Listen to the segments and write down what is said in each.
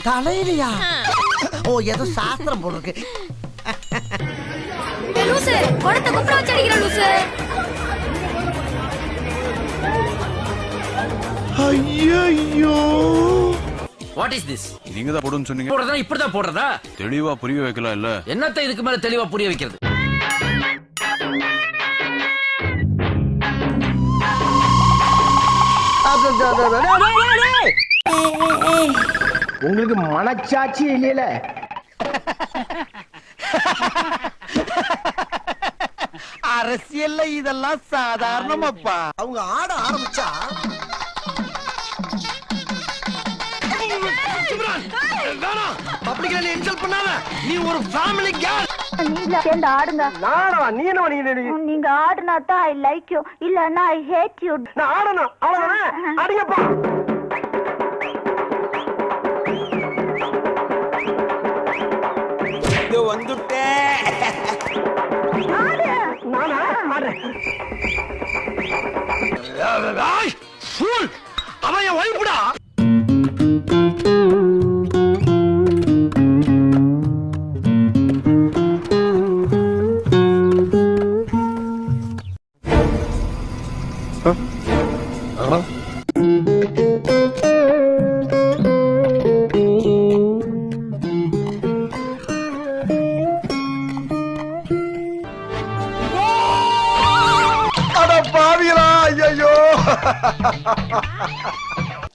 தலையிலையா? ஓ ஏதோ சாஸ்திரம் போல இருக்கு. லூசு கொடத்தை குப்புற வச்சு அடிக்கிற லூசு. ஐயோ வாட் இஸ் திஸ்? நீங்க தான் போடுன்னு சொன்னீங்க. போடுறதா இப்படிதான் போடுறதா? தெளிவா புரிய வைக்கலாம் இல்ல? என்னத்த இதுக்கு மேல தெளிவா புரிய வைக்கிறது? உங்களுக்கு மனச்சாட்சி இல்லையில? அரசியல்ல இதெல்லாம் சாதாரணமாப்பா. அவங்க ஆட ஆரம்பிச்சா பப்ளிக்ல இன்சல்ட் பண்ணாத. நீ ஒரு ஃபேமிலி கேர்ள். நீங்க சேர்ந்து ஆடுங்க. நானா? நீ என்ன நீங்க ஆடுனா தான் ஐ லைக் யூ, இல்லன்னா ஐ ஹேட் யூ. நான் ஆடணும் அவ்வளவுதானே? அடிங்கப்பா. இது வந்துட்டே. நானா ஆடுறேன். ஃபூல். அவன் என் வைஃப்டா.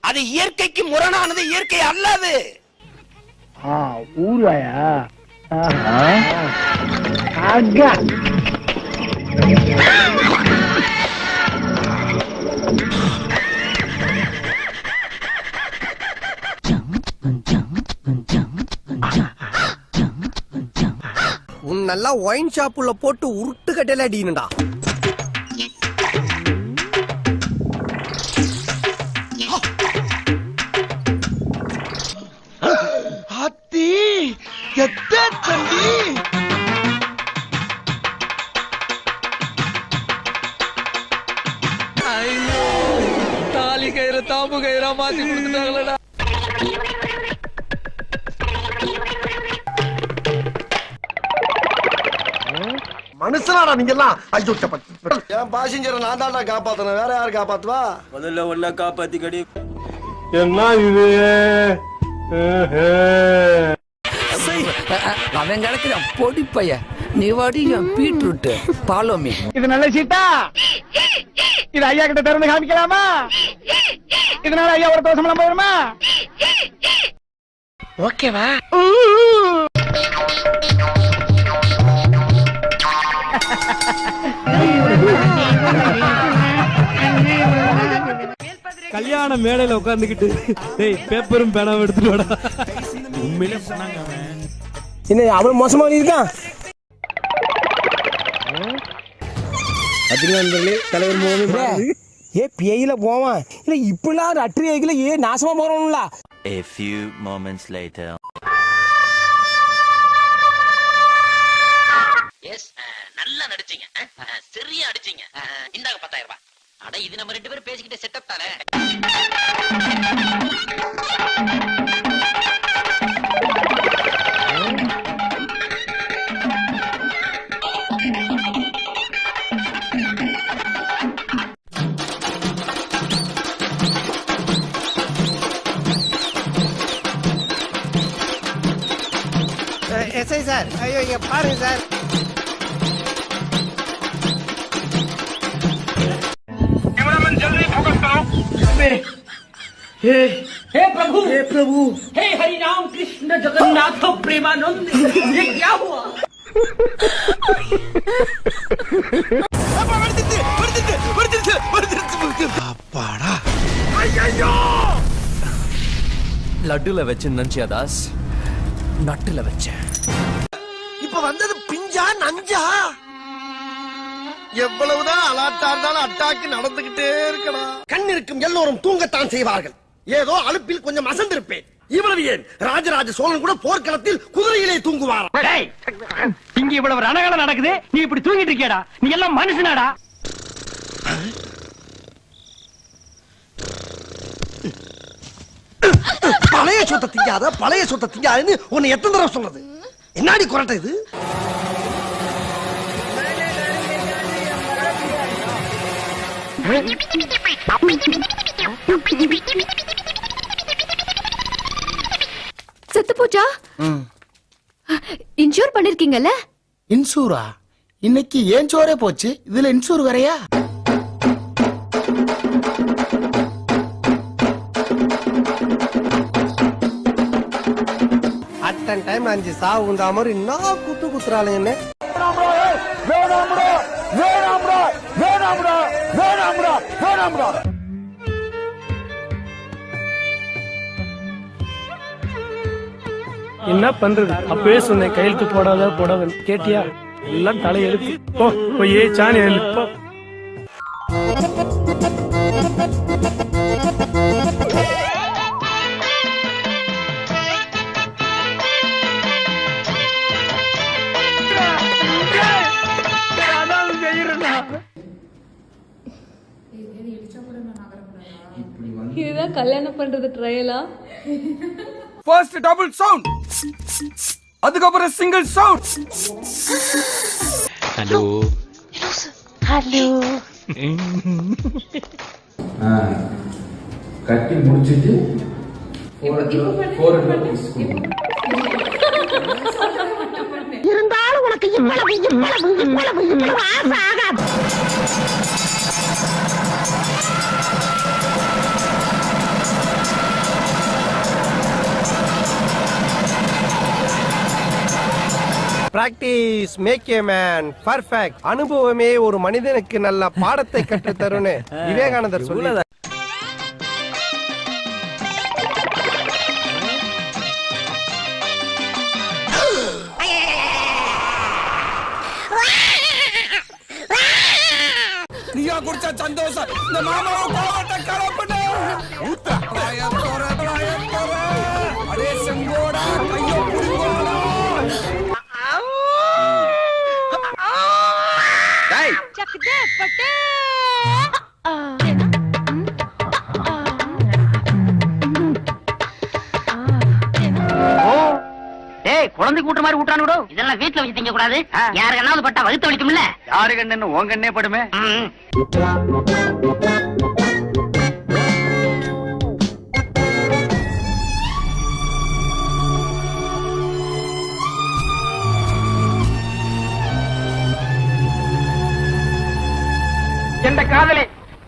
அது இயற்கைக்கு முரணானது, இயற்கை அல்லது. ஊர்வாயா? உன் நல்லா ஒயின் ஷாப்புள்ள போட்டு உருட்டு கட்டையில அடிக்கணும்டா. தாலி கயிறு தாம்பு கயிறா மாத்தி கொடுத்துட்டாங்களா? மனுஷனாடா நீங்க எல்லாம். ஐயோ என் பாசஞ்சரை நான் தான்டா காப்பாத்தணும், வேற யாரு காப்பாத்துவா? முதல்ல ஒன்ன காப்பாத்தி கடி. என்ன இது? அவன் கிடக்குற பொடி பைய. நீ வாடி என் பீட்ரூட் பாலோமி. இது நல்ல சீட்டா. இது ஐயா கிட்ட திறந்து காமிக்கலாமா? இதனால ஐயா ஒரு தோசம் போயிருமா? ஓகேவா? கல்யாண மேடையில உட்கார்ந்துகிட்டு டேய் பேப்பரும் பேனாவும் எடுத்துட்டு வாடா. உண்மையிலே சொன்னாங்க அவன். என்ன அவ்வளவு மோசமா இருக்கான்? தலைவர் மோகன் ஏ பேயில போவான். இல்ல இப்படிலாம் அட்ரி வைக்கல. ஏ நாசமா போறோம்ல. A few moments later. Yes நல்லா நடிச்சீங்க, சரியா அடிச்சீங்க. இந்தாங்க 10,000 ரூபாய். அட இது நம்ம 2 பேரும் பேசிக்கிட்ட செட்டப் தானே. எஸ்ஐ சார், ஐயோ இங்க பாருங்க சார். हे प्रभु, हे प्रभु, हे हरि राम कृष्ण जगन्नाथ प्रेमानंद, ये क्या हुआ? அப்பாடா. லட்டுல வச்சு நினைச்சியா தாஸ்? நட்டுல வச்சேன். இப்ப வந்தது பிஞ்சா நஞ்சா? எவ்வளவுதான் அலாட்டா இருந்தாலும் அட்டாக்கு நடந்துகிட்டே இருக்கணும். கண் இருக்கும் எல்லோரும் தூங்கத்தான் செய்வார்கள். ஏதோ அலுப்பில் கொஞ்சம் அசந்திருப்பேன். இவ்வளவு ஏன், ராஜராஜ சோழன் கூட போர்க்களத்தில் குதிரையிலே தூங்குவார். இங்க இவ்வளவு ரணகலம் நடக்குது, நீ இப்படி தூங்கிட்டு இருக்கியாடா? நீ எல்லாம் மனுஷனாடா? பழைய சொத்தை திங்காத பழைய சொத்தை திங்காதுன்னு உன்னை எத்தனை தடவை சொல்றது? என்னாடி குரட்டை இது? செத்து போச்சா? இன்சூர் பண்ணிருக்கீங்கல்ல? இன்சூரா? இன்னைக்கு ஏன் சோரே போச்சு, இதுல இன்சூர் வரையா? அட்டன் டைம் 5 சாவு உண்டா மாதிரி இன்னும் குத்து குத்துறாளுங்க என்ன? என்ன பண்றது? அப்பவே சொன்னேன் கையெழுத்து போடாத கேட்டியா? எல்லாம் தலையெழுத்து. போய் சாணி எழுத்து. இதுதான் கல்யாணம் பண்றது ட்ரையலா? ஃபர்ஸ்ட் டபுள் சவுண்ட், அதுக்கப்புறம் சிங்கிள் சவுண்ட். Hello. கட்டி முடிச்சிட்டு இருந்தாலும் உனக்கு இவ்வளவு ஆசை ஆகாது. Practice make a man perfect. அனுபவமே ஒரு மனிதனுக்கு நல்ல பாடத்தை கற்றுத் தரும்னு விவேகானந்தர் சொல்லி. நீயா குடிச்ச சந்தோஷம் இந்த மாமாவை பாவத்தை கலப்புன. அடே செங்கோடா கையோ புடிங்கோடா. குழந்தை கூட்டுற மாதிரி ஊட்டானு இதெல்லாம் வீட்டுல வச்சு திங்க கூடாது. யாரு கண்ணாவது பட்டா வகுத்து வலிக்கும்ல. யாரு கண்ணு உன் கண்ணே படுமே. எந்த காதலி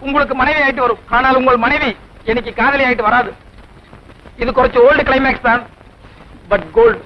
உங்களுக்கு மனைவி ஆயிட்டு வரும், ஆனால் உங்கள் மனைவி எனக்கு காதலி ஆயிட்டு வராது. இது கொஞ்சம் ஓல்டு கிளைமேக்ஸ் தான், பட் கோல்டு.